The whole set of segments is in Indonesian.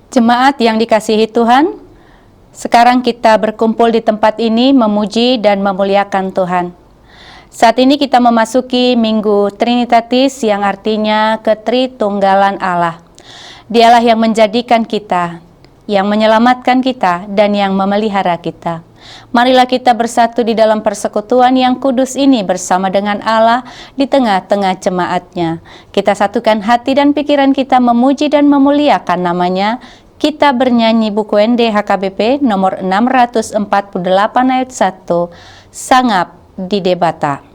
Jemaat yang dikasihi Tuhan, sekarang kita berkumpul di tempat ini memuji dan memuliakan Tuhan. Saat ini kita memasuki Minggu Trinitatis yang artinya ketritunggalan Allah. Dialah yang menjadikan kita, yang menyelamatkan kita, dan yang memelihara kita. Marilah kita bersatu di dalam persekutuan yang kudus ini bersama dengan Allah di tengah-tengah jemaatnya. Kita satukan hati dan pikiran kita memuji dan memuliakan namanya. Kita bernyanyi buku ND HKBP nomor 648 ayat 1, Sangap di Debata.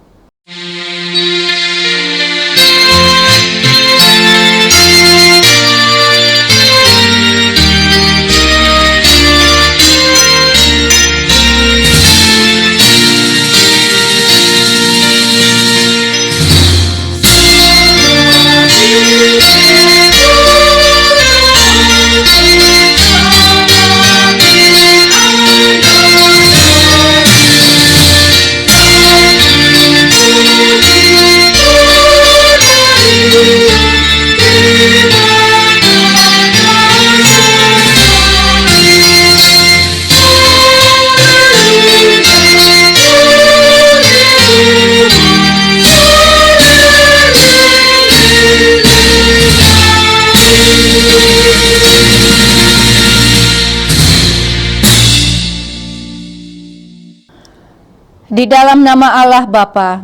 Di dalam nama Allah Bapa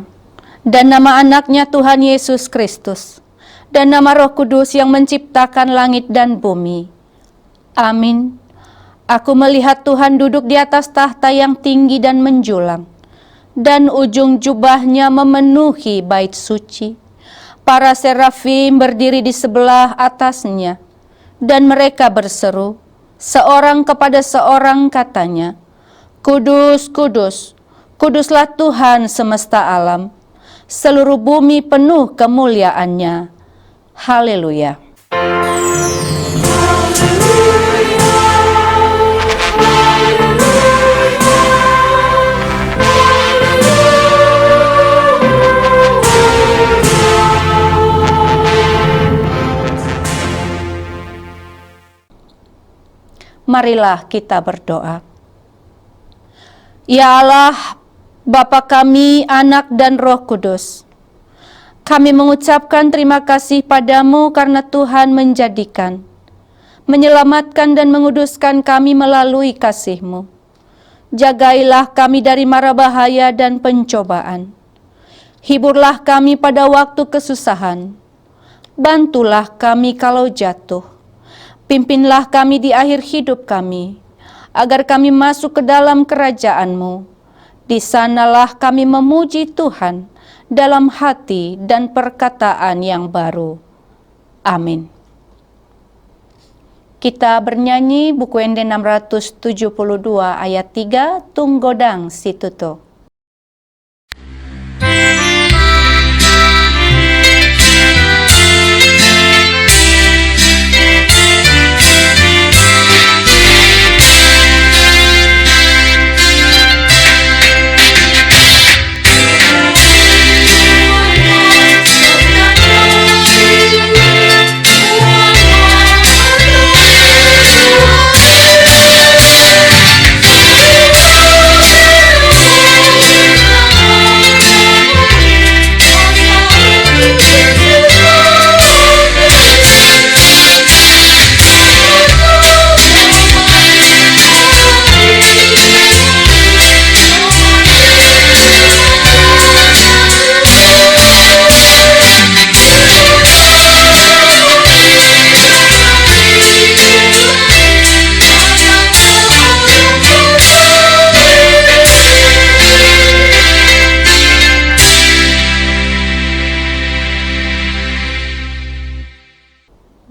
dan nama anaknya Tuhan Yesus Kristus dan nama Roh Kudus yang menciptakan langit dan bumi. Amin. Aku melihat Tuhan duduk di atas tahta yang tinggi dan menjulang, dan ujung jubahnya memenuhi bait suci. Para serafim berdiri di sebelah atasnya, dan mereka berseru, seorang kepada seorang katanya, Kudus, kudus, kuduslah Tuhan semesta alam, seluruh bumi penuh kemuliaan-Nya. Haleluya. Marilah kita berdoa. Ya Allah, Bapa kami, Anak dan Roh Kudus, kami mengucapkan terima kasih padamu karena Tuhan menjadikan, menyelamatkan dan menguduskan kami melalui kasih-Mu. Jagailah kami dari mara bahaya dan pencobaan. Hiburlah kami pada waktu kesusahan. Bantulah kami kalau jatuh. Pimpinlah kami di akhir hidup kami, agar kami masuk ke dalam kerajaan-Mu. Di sanalah kami memuji Tuhan dalam hati dan perkataan yang baru. Amin. Kita bernyanyi buku ND 672 ayat 3, Tunggodang Situto.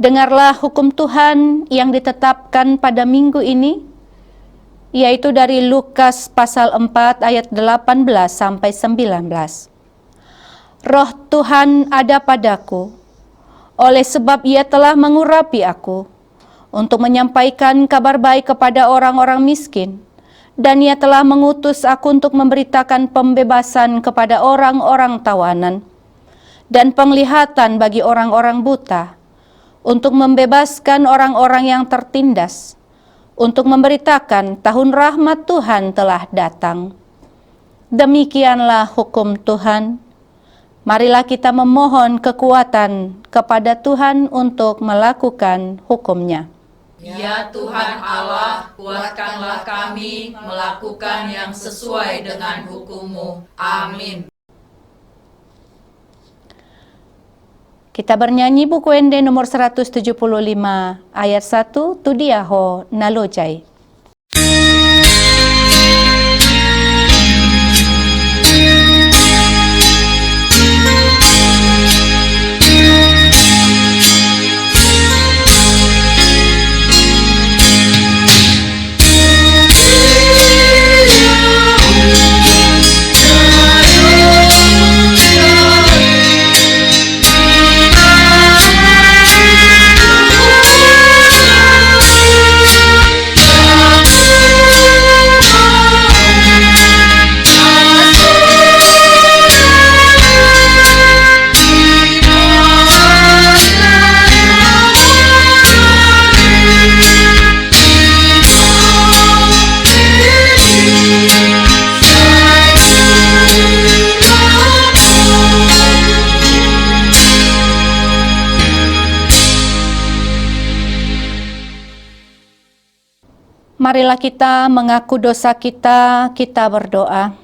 Dengarlah hukum Tuhan yang ditetapkan pada minggu ini, yaitu dari Lukas pasal 4 ayat 18 sampai 19. Roh Tuhan ada padaku, oleh sebab Ia telah mengurapi aku, untuk menyampaikan kabar baik kepada orang-orang miskin, dan Ia telah mengutus aku untuk memberitakan pembebasan kepada orang-orang tawanan, dan penglihatan bagi orang-orang buta, untuk membebaskan orang-orang yang tertindas, untuk memberitakan tahun rahmat Tuhan telah datang. Demikianlah hukum Tuhan. Marilah kita memohon kekuatan kepada Tuhan untuk melakukan hukum-Nya. Ya Tuhan Allah, kuatkanlah kami melakukan yang sesuai dengan hukum-Mu. Amin. Kita bernyanyi buku Ende nomor 175 ayat 1, Tudiaho Nalojai. Marilah kita mengaku dosa kita, kita berdoa.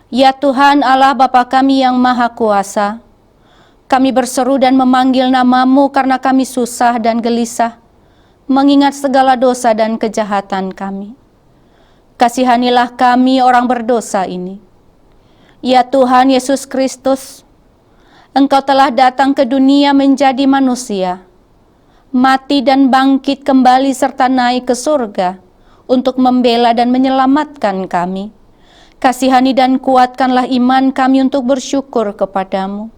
Ya Tuhan Allah Bapa kami yang Maha Kuasa, kami berseru dan memanggil nama-Mu karena kami susah dan gelisah, mengingat segala dosa dan kejahatan kami. Kasihanilah kami orang berdosa ini. Ya Tuhan Yesus Kristus, Engkau telah datang ke dunia menjadi manusia, mati dan bangkit kembali serta naik ke surga untuk membela dan menyelamatkan kami. Kasihani dan kuatkanlah iman kami untuk bersyukur kepadamu.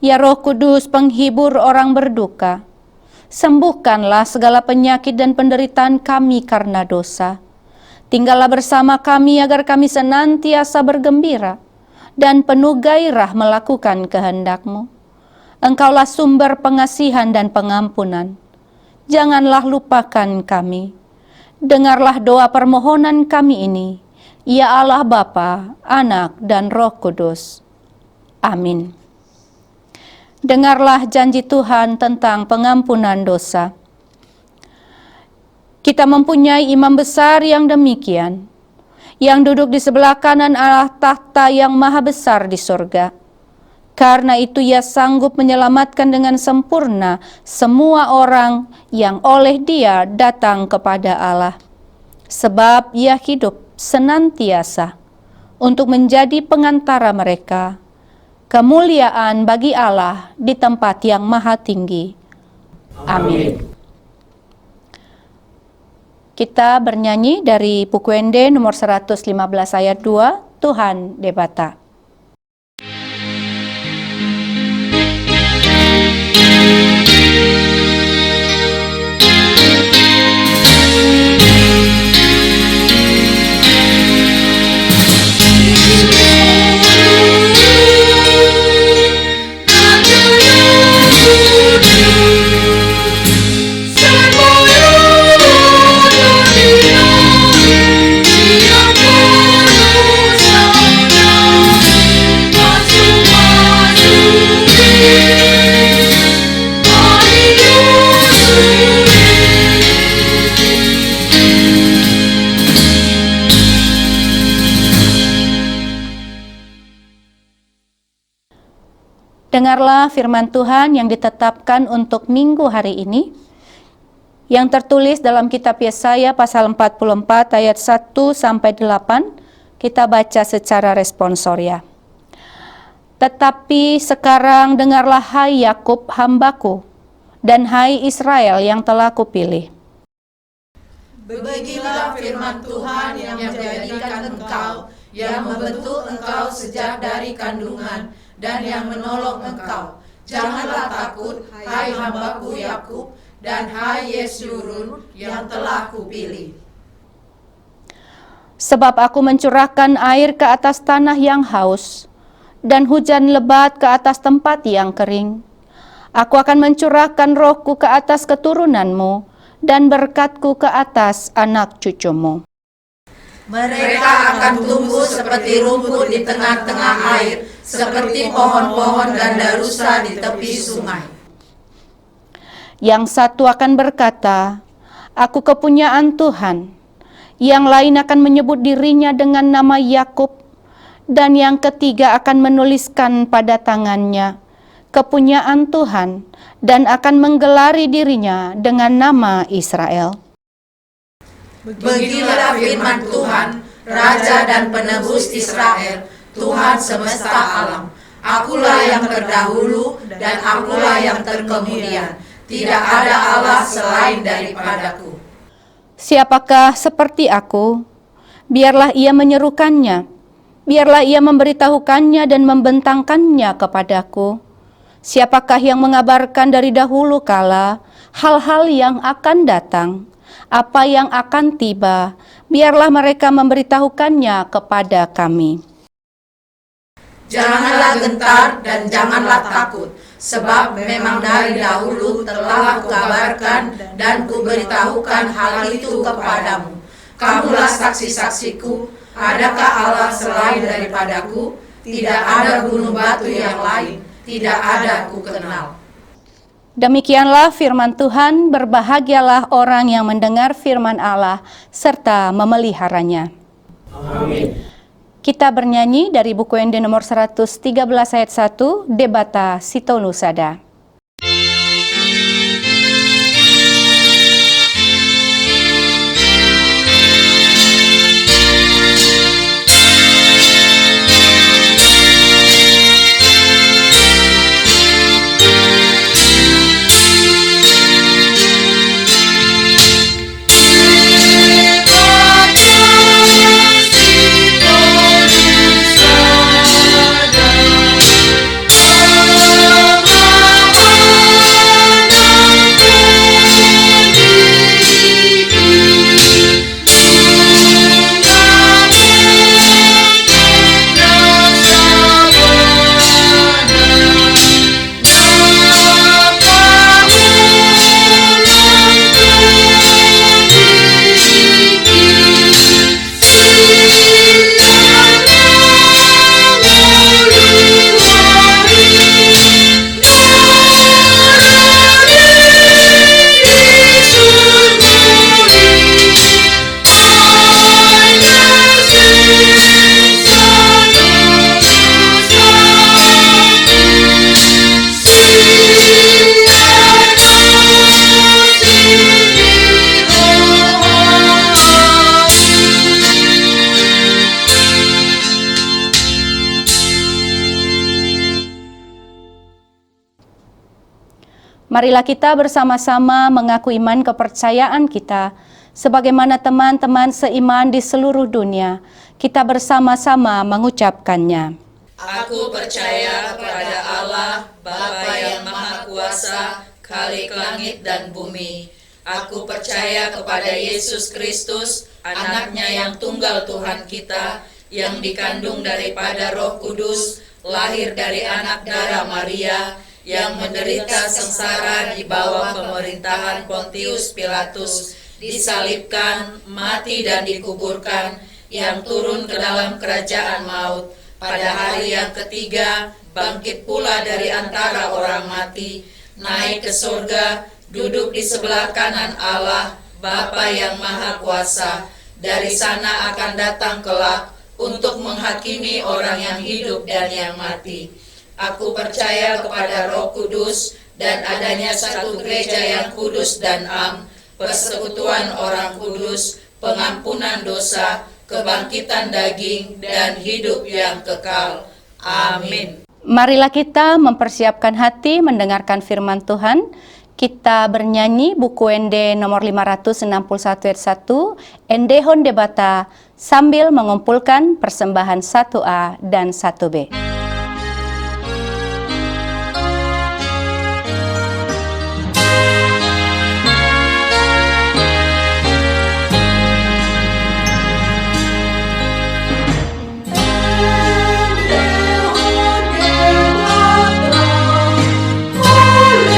Ya Roh Kudus, penghibur orang berduka, sembuhkanlah segala penyakit dan penderitaan kami karena dosa. Tinggallah bersama kami agar kami senantiasa bergembira dan penuh gairah melakukan kehendak-Mu. Engkaulah sumber pengasihan dan pengampunan. Janganlah lupakan kami. Dengarlah doa permohonan kami ini, ya Allah Bapa, Anak, dan Roh Kudus. Amin. Dengarlah janji Tuhan tentang pengampunan dosa. Kita mempunyai imam besar yang demikian, yang duduk di sebelah kanan Allah tahta yang maha besar di surga. Karena itu Ia sanggup menyelamatkan dengan sempurna semua orang yang oleh Dia datang kepada Allah. Sebab Ia hidup senantiasa untuk menjadi pengantara mereka. Kemuliaan bagi Allah di tempat yang maha tinggi. Amin. Kita bernyanyi dari buku Ende nomor 115 ayat 2, Tuhan Debata. Dengarlah firman Tuhan yang ditetapkan untuk minggu hari ini, yang tertulis dalam kitab Yesaya pasal 44 ayat 1 sampai 8. Kita baca secara responsoria. Tetapi sekarang dengarlah hai Yakub hambaku, dan hai Israel yang telah kupilih. Beginilah firman Tuhan yang menjadikan engkau, yang membentuk engkau sejak dari kandungan, dan yang menolong engkau. Janganlah takut, hai hambaku Yakub, dan hai Yesyurun yang telah kupilih. Sebab aku mencurahkan air ke atas tanah yang haus, dan hujan lebat ke atas tempat yang kering. Aku akan mencurahkan rohku ke atas keturunanmu dan berkatku ke atas anak cucumu. Mereka akan tumbuh seperti rumput di tengah-tengah air, seperti pohon-pohon gandarusa di tepi sungai. Yang satu akan berkata, "Aku kepunyaan Tuhan." Yang lain akan menyebut dirinya dengan nama Yakub, dan yang ketiga akan menuliskan pada tangannya, "Kepunyaan Tuhan," dan akan menggelari dirinya dengan nama Israel. Beginilah firman Tuhan, Raja dan Penebus Israel, Tuhan semesta alam. Akulah yang terdahulu dan akulah yang terkemudian. Tidak ada Allah selain daripadaku. Siapakah seperti aku? Biarlah ia menyerukannya. Biarlah ia memberitahukannya dan membentangkannya kepadaku. Siapakah yang mengabarkan dari dahulu kala hal-hal yang akan datang, apa yang akan tiba? Biarlah mereka memberitahukannya kepada kami. Janganlah gentar dan janganlah takut, sebab memang dari dahulu telah kukabarkan dan kuberitahukan hal itu kepadamu. Kamulah saksi-saksiku, adakah Allah selain daripadaku? Tidak ada gunung batu yang lain, tidak ada ku kenal. Demikianlah firman Tuhan, berbahagialah orang yang mendengar firman Allah serta memeliharanya. Amin. Kita bernyanyi dari buku ND nomor 113 ayat 1, Debata Sitonusada. Marilah kita bersama-sama mengaku iman kepercayaan kita, sebagaimana teman-teman seiman di seluruh dunia. Kita bersama-sama mengucapkannya. Aku percaya kepada Allah, Bapa yang Maha Kuasa, Khalik langit dan bumi. Aku percaya kepada Yesus Kristus, Anaknya yang tunggal Tuhan kita, yang dikandung daripada Roh Kudus, lahir dari anak darah Maria, yang menderita sengsara di bawah pemerintahan Pontius Pilatus, disalibkan, mati dan dikuburkan, yang turun ke dalam kerajaan maut, pada hari yang ketiga bangkit pula dari antara orang mati, naik ke surga, duduk di sebelah kanan Allah, Bapa yang Maha Kuasa. Dari sana akan datang kelak untuk menghakimi orang yang hidup dan yang mati. Aku percaya kepada Roh Kudus dan adanya satu gereja yang kudus dan am, persekutuan orang kudus, pengampunan dosa, kebangkitan daging, dan hidup yang kekal. Amin. Marilah kita mempersiapkan hati mendengarkan firman Tuhan. Kita bernyanyi buku ND nomor 561 ayat 1, Endehon Debata, sambil mengumpulkan persembahan 1A dan 1B. Oleh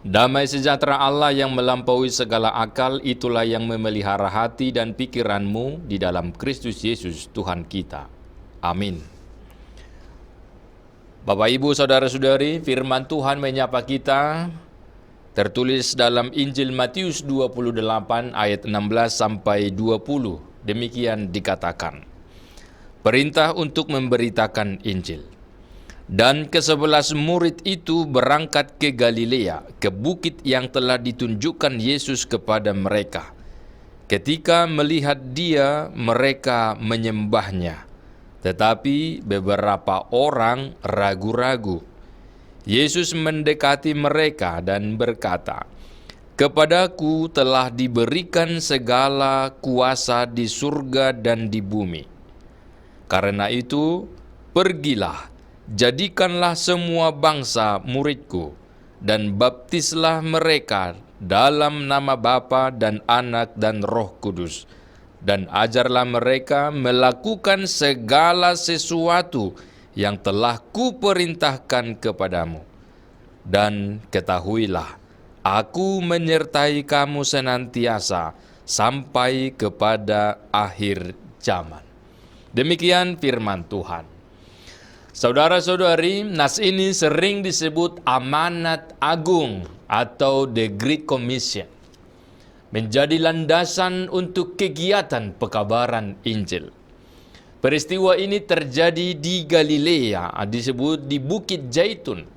Damai sejahtera Allah yang melampaui segala akal, itulah yang memelihara hati dan pikiranmu di dalam Kristus Yesus Tuhan kita. Amin. Bapak, Ibu, Saudara-saudari, firman Tuhan menyapa kita tertulis dalam Injil Matius 28 ayat 16 sampai 20. Demikian dikatakan. Perintah untuk memberitakan Injil. Dan ke-11 murid itu berangkat ke Galilea, ke bukit yang telah ditunjukkan Yesus kepada mereka. Ketika melihat Dia, mereka menyembahnya. Tetapi beberapa orang ragu-ragu. Yesus mendekati mereka dan berkata, "Kepadaku telah diberikan segala kuasa di surga dan di bumi. Karena itu, pergilah, jadikanlah semua bangsa muridku, dan baptislah mereka dalam nama Bapa dan Anak dan Roh Kudus, dan ajarlah mereka melakukan segala sesuatu yang telah kuperintahkan kepadamu. Dan ketahuilah, aku menyertai kamu senantiasa sampai kepada akhir zaman." Demikian firman Tuhan. Saudara-saudari, nas ini sering disebut amanat agung atau The Great Commission. Menjadi landasan untuk kegiatan pekabaran Injil. Peristiwa ini terjadi di Galilea, disebut di Bukit Zaitun.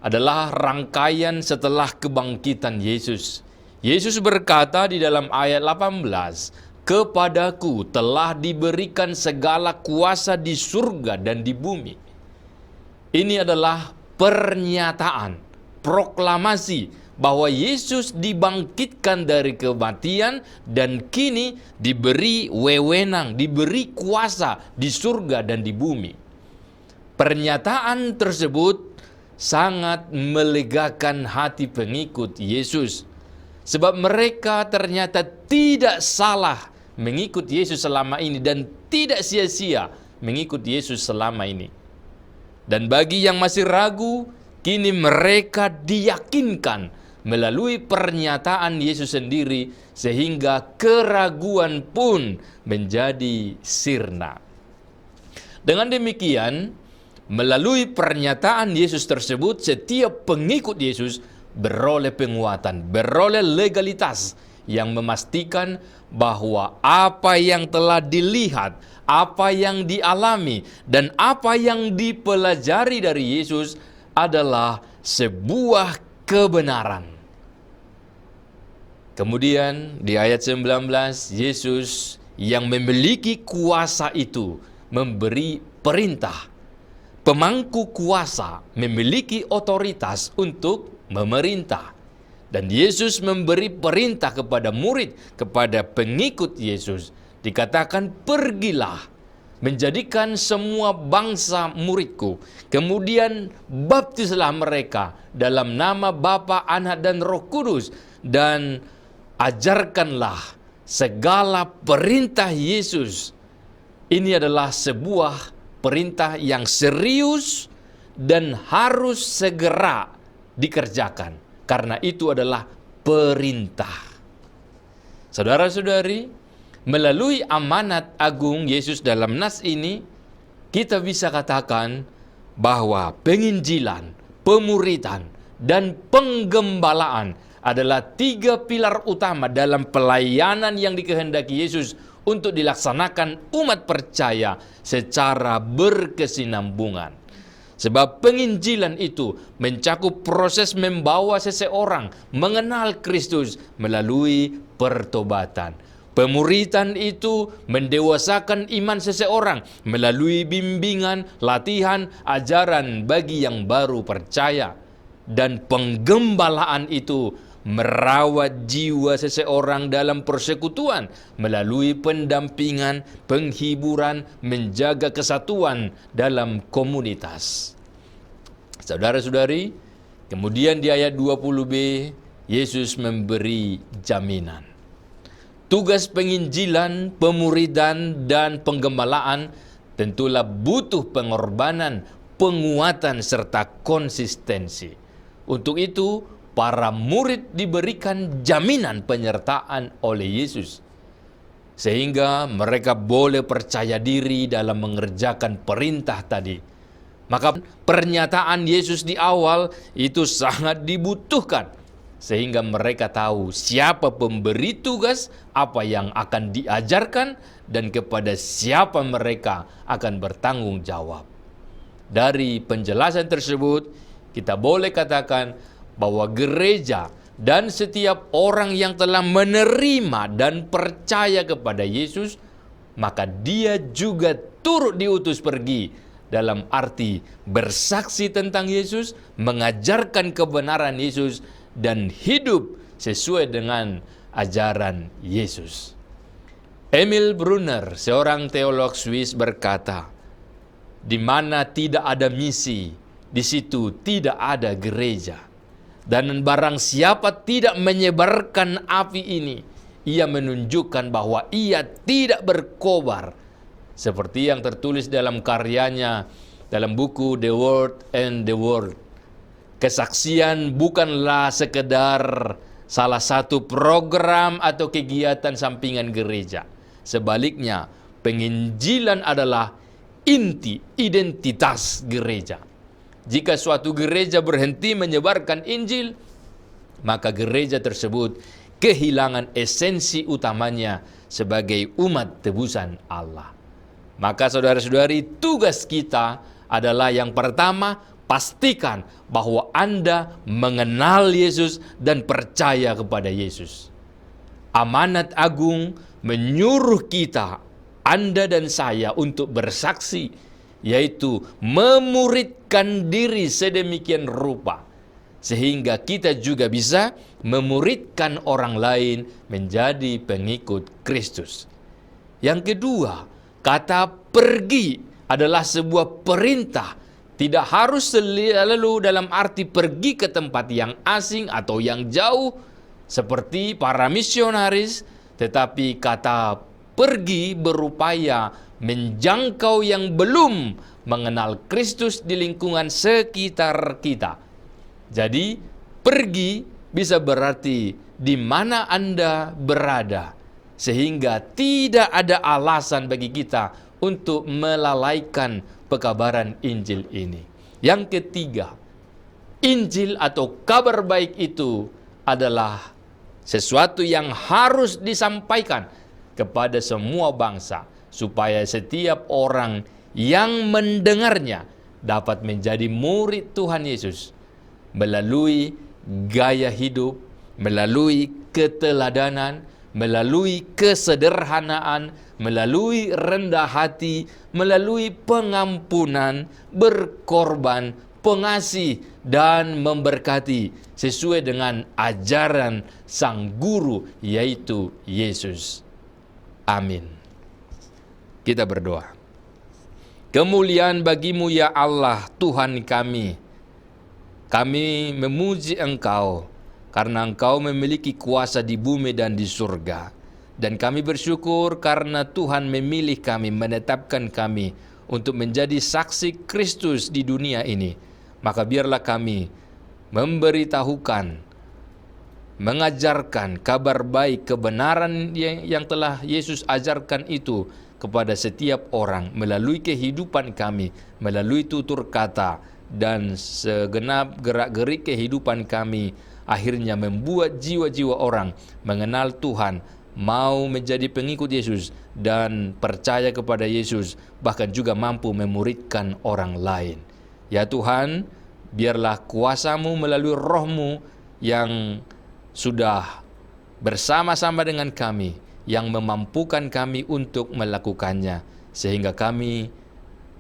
Adalah rangkaian setelah kebangkitan Yesus. Yesus berkata di dalam ayat 18, "Kepadaku telah diberikan segala kuasa di surga dan di bumi." Ini adalah pernyataan, proklamasi bahwa Yesus dibangkitkan dari kematian dan kini diberi wewenang, diberi kuasa di surga dan di bumi. Pernyataan tersebut sangat melegakan hati pengikut Yesus, sebab mereka ternyata tidak salah mengikut Yesus selama ini dan tidak sia-sia mengikut Yesus selama ini. Dan bagi yang masih ragu, kini mereka diyakinkan melalui pernyataan Yesus sendiri, sehingga keraguan pun menjadi sirna. Dengan demikian, melalui pernyataan Yesus tersebut, setiap pengikut Yesus beroleh penguatan, beroleh legalitas yang memastikan bahwa apa yang telah dilihat, apa yang dialami, dan apa yang dipelajari dari Yesus adalah sebuah kebenaran. Kemudian di ayat 19, Yesus yang memiliki kuasa itu memberi perintah. Pemangku kuasa memiliki otoritas untuk memerintah. Dan Yesus memberi perintah kepada murid, kepada pengikut Yesus. Dikatakan, "Pergilah, menjadikan semua bangsa muridku. Kemudian baptislah mereka dalam nama Bapa, Anak, dan Roh Kudus. Dan ajarkanlah segala perintah Yesus." Ini adalah sebuah perintah yang serius dan harus segera dikerjakan. Karena itu adalah perintah. Saudara-saudari, melalui amanat agung Yesus dalam nas ini, kita bisa katakan bahwa penginjilan, pemuridan, dan penggembalaan adalah 3 pilar utama dalam pelayanan yang dikehendaki Yesus untuk dilaksanakan umat percaya secara berkesinambungan. Sebab penginjilan itu mencakup proses membawa seseorang mengenal Kristus melalui pertobatan. Pemuridan itu mendewasakan iman seseorang melalui bimbingan, latihan, ajaran bagi yang baru percaya. Dan penggembalaan itu merawat jiwa seseorang dalam persekutuan melalui pendampingan, penghiburan, menjaga kesatuan dalam komunitas. Saudara-saudari, kemudian di ayat 20b, Yesus memberi jaminan. Tugas penginjilan, pemuridan, dan penggembalaan tentulah butuh pengorbanan, penguatan, serta konsistensi. Untuk itu, para murid diberikan jaminan penyertaan oleh Yesus, sehingga mereka boleh percaya diri dalam mengerjakan perintah tadi. Maka pernyataan Yesus di awal itu sangat dibutuhkan, sehingga mereka tahu siapa pemberi tugas, apa yang akan diajarkan, dan kepada siapa mereka akan bertanggung jawab. Dari penjelasan tersebut, kita boleh katakan bahwa gereja dan setiap orang yang telah menerima dan percaya kepada Yesus, maka dia juga turut diutus pergi, dalam arti bersaksi tentang Yesus, mengajarkan kebenaran Yesus, dan hidup sesuai dengan ajaran Yesus. Emil Brunner, seorang teolog Swiss, berkata, di mana tidak ada misi, di situ tidak ada gereja. Dan barang siapa tidak menyebarkan api ini, ia menunjukkan bahwa ia tidak berkobar. Seperti yang tertulis dalam karyanya, dalam buku The Word and the World. Kesaksian bukanlah sekedar salah satu program atau kegiatan sampingan gereja. Sebaliknya, penginjilan adalah inti identitas gereja. Jika suatu gereja berhenti menyebarkan Injil, maka gereja tersebut kehilangan esensi utamanya sebagai umat tebusan Allah. Maka saudara-saudari, tugas kita adalah yang pertama, pastikan bahwa Anda mengenal Yesus dan percaya kepada Yesus. Amanat agung menyuruh kita, Anda dan saya, untuk bersaksi, yaitu memuridkan diri sedemikian rupa, sehingga kita juga bisa memuridkan orang lain menjadi pengikut Kristus. Yang kedua, kata pergi adalah sebuah perintah. Tidak harus selalu dalam arti pergi ke tempat yang asing atau yang jauh seperti para misionaris, tetapi kata pergi berupaya menjangkau yang belum mengenal Kristus di lingkungan sekitar kita. Jadi, pergi bisa berarti di mana Anda berada, sehingga tidak ada alasan bagi kita untuk melalaikan pekabaran Injil ini. Yang ketiga, Injil atau kabar baik itu adalah sesuatu yang harus disampaikan kepada semua bangsa, supaya setiap orang yang mendengarnya dapat menjadi murid Tuhan Yesus melalui gaya hidup, melalui keteladanan, melalui kesederhanaan, melalui rendah hati, melalui pengampunan, berkorban, pengasih, dan memberkati sesuai dengan ajaran Sang Guru, yaitu Yesus. Amin. Kita berdoa. Kemuliaan bagimu ya Allah, Tuhan kami. Kami memuji Engkau karena Engkau memiliki kuasa di bumi dan di surga. Dan kami bersyukur karena Tuhan memilih kami, menetapkan kami untuk menjadi saksi Kristus di dunia ini. Maka biarlah kami memberitahukan, mengajarkan kabar baik, kebenaran yang telah Yesus ajarkan itu kepada setiap orang melalui kehidupan kami, melalui tutur kata, dan segenap gerak-gerik kehidupan kami akhirnya membuat jiwa-jiwa orang mengenal Tuhan, mau menjadi pengikut Yesus dan percaya kepada Yesus, bahkan juga mampu memuridkan orang lain. Ya Tuhan, biarlah kuasa-Mu melalui Roh-Mu yang sudah bersama-sama dengan kami, yang memampukan kami untuk melakukannya, sehingga kami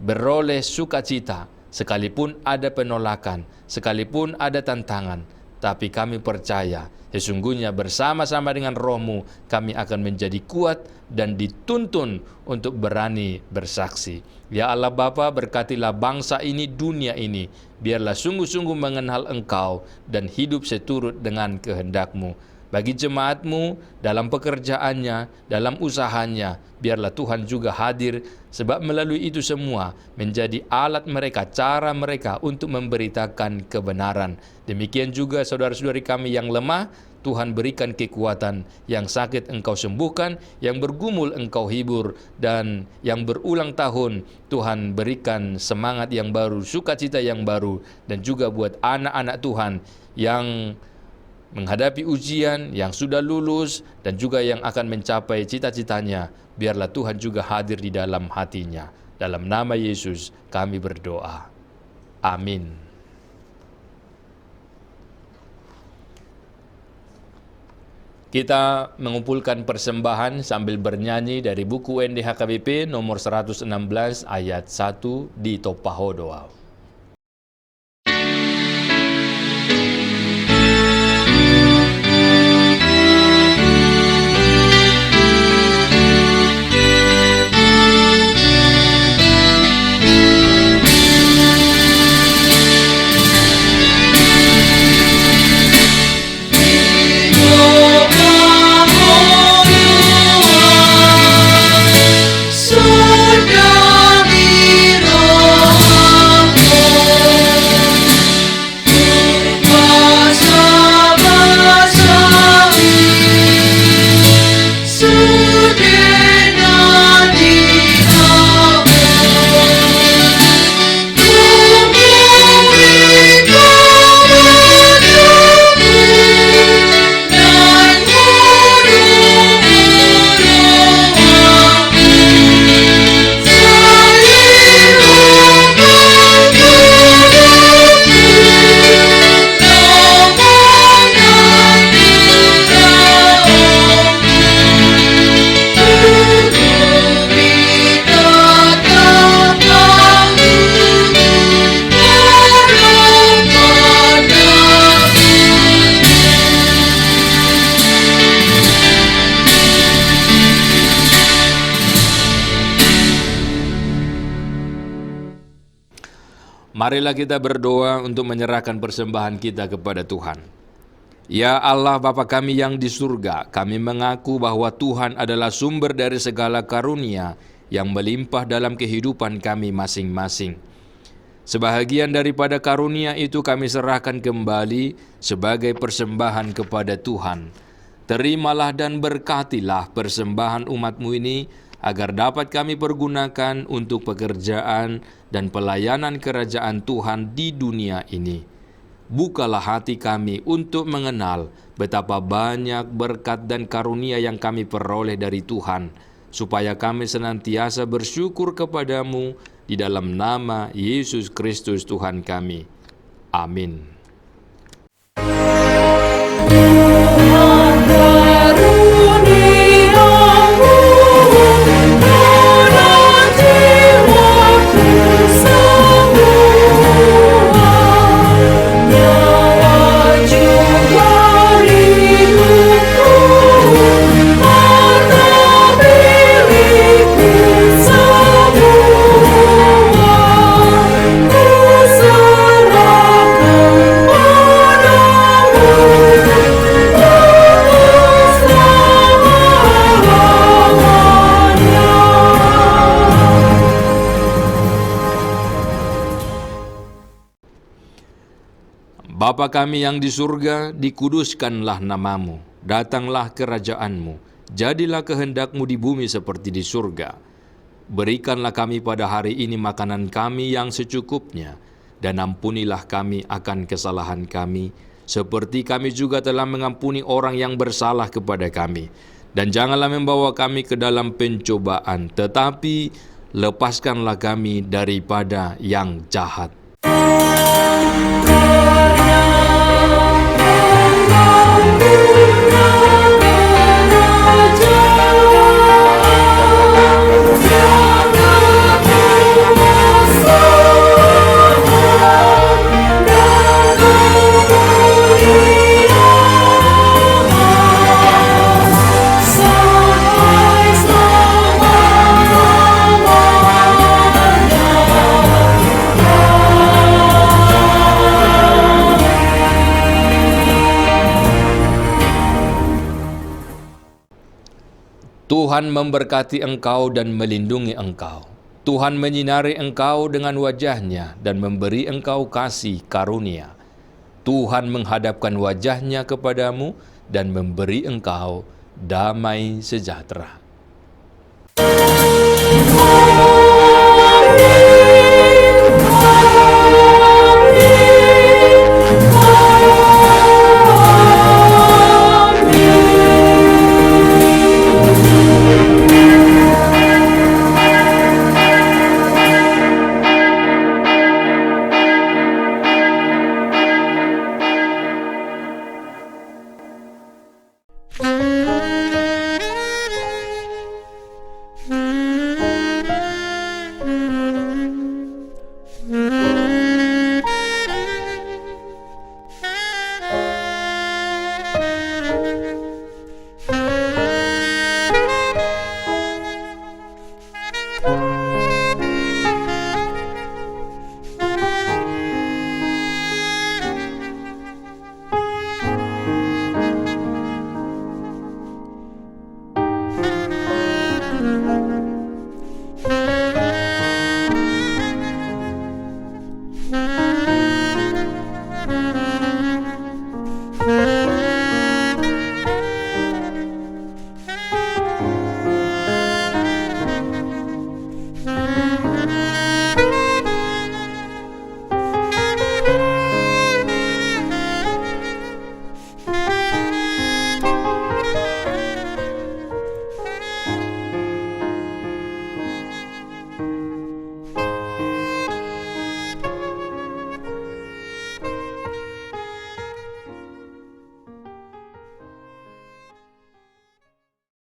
beroleh sukacita sekalipun ada penolakan, sekalipun ada tantangan. Tapi kami percaya sesungguhnya bersama-sama dengan Roh-Mu kami akan menjadi kuat dan dituntun untuk berani bersaksi. Ya Allah Bapa, berkatilah bangsa ini, dunia ini, biarlah sungguh-sungguh mengenal Engkau dan hidup seturut dengan kehendak-Mu. bagi jemaat-Mu dalam pekerjaannya, dalam usahanya. Biarlah Tuhan juga hadir, sebab melalui itu semua menjadi alat mereka, cara mereka untuk memberitakan kebenaran. Demikian juga saudara-saudari kami yang lemah, Tuhan berikan kekuatan, yang sakit Engkau sembuhkan, yang bergumul Engkau hibur, dan yang berulang tahun Tuhan berikan semangat yang baru, sukacita yang baru. Dan juga buat anak-anak Tuhan yang menghadapi ujian, yang sudah lulus, dan juga yang akan mencapai cita-citanya, biarlah Tuhan juga hadir di dalam hatinya. Dalam nama Yesus kami berdoa. Amin. Kita mengumpulkan persembahan sambil bernyanyi dari buku NDHKBP nomor 116 ayat 1 di Topaho Doa. Marilah kita berdoa untuk menyerahkan persembahan kita kepada Tuhan. Ya Allah Bapa kami yang di surga, kami mengaku bahwa Tuhan adalah sumber dari segala karunia yang melimpah dalam kehidupan kami masing-masing. Sebahagian daripada karunia itu kami serahkan kembali sebagai persembahan kepada Tuhan. Terimalah dan berkatilah persembahan umat-Mu ini, agar dapat kami pergunakan untuk pekerjaan dan pelayanan kerajaan Tuhan di dunia ini. Bukalah hati kami untuk mengenal betapa banyak berkat dan karunia yang kami peroleh dari Tuhan, supaya kami senantiasa bersyukur kepadamu di dalam nama Yesus Kristus Tuhan kami. Amin. Bapa kami yang di surga, dikuduskanlah namamu, datanglah kerajaanmu, jadilah kehendakmu di bumi seperti di surga. Berikanlah kami pada hari ini makanan kami yang secukupnya, dan ampunilah kami akan kesalahan kami, seperti kami juga telah mengampuni orang yang bersalah kepada kami. Dan janganlah membawa kami ke dalam pencobaan, tetapi lepaskanlah kami daripada yang jahat. Tuhan memberkati engkau dan melindungi engkau. Tuhan menyinari engkau dengan wajah-Nya dan memberi engkau kasih karunia. Tuhan menghadapkan wajah-Nya kepadamu dan memberi engkau damai sejahtera.